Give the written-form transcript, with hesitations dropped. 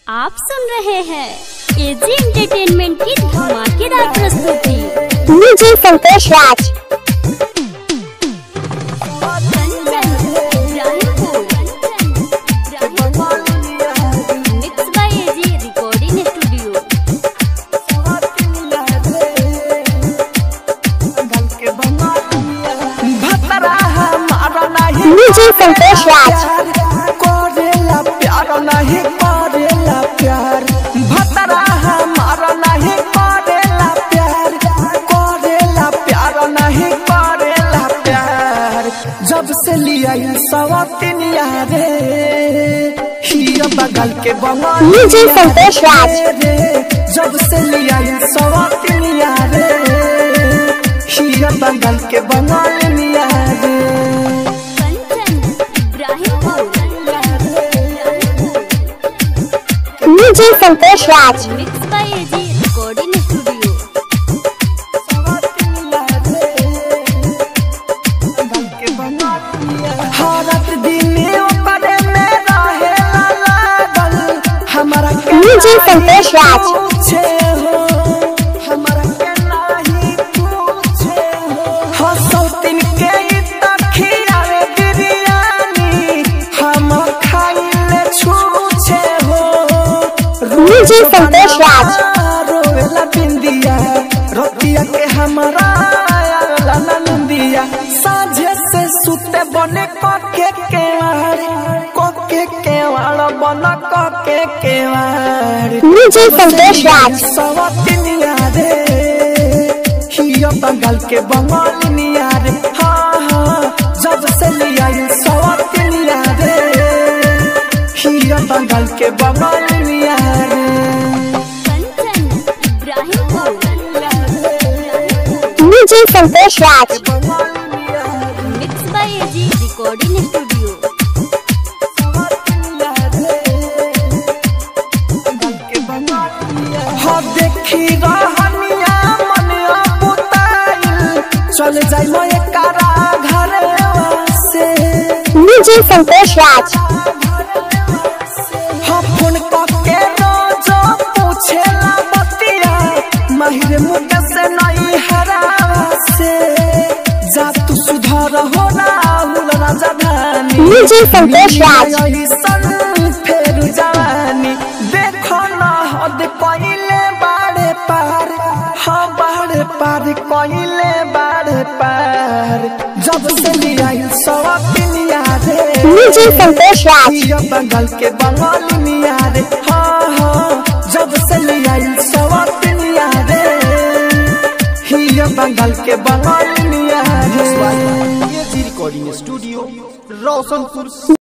आप सुन रहे हैं एजी एंटरटेनमेंट की धमाकेदार प्रस्तुति। DJ Santosh Raj. Mix by AG recording studio. DJ Santosh Raj. जब से लिया सवातिनिया रे हिया बगल के बंगाल। डीजे संतोष राज। जब से लिया सवातिनिया रे हिया बगल के बंगाल मिया रे। DJ Santosh Raj. Mix by AG recording studio. DJ Santosh Raj. DJ Santosh Raj. बिंदिया रोतिया के हमारा नंदिया साझे से सुते बने कोके केवाड़ बना कोके केवाड़। डीजे संतोष राज। सवातिनिया रे हिया बंगाल के बंगालिनिया रे। हाँ हाँ जब से लिया सवातिनिया रे हिया बंगाल के बंगालिनिया रे। DJ Santosh Raj. Mix by AG recording studio. देखी रहनिया मन बुताइल चल जाई मैं कारा घर से। डीजे संतोष राज। फोन के रोज पूछेला बतिया माहिर मुके से नहीं हरा से। जा तू सुधार हो राहुल राजधानी। डीजे संतोष राज। फेर जवानी देखो ना हद कइले बाड़े पार। हाँ बाड़े पार कइले बाड़े पार। जब से लिया सवातिनिया रे डीजे संतोष राज। हिया बंगाल के बंगालिनिया रे। हाँ हाँ जब से लिया सवातिनिया रे हिया बंगाल के बंगालिनिया रे। Recording studio Roshanpur.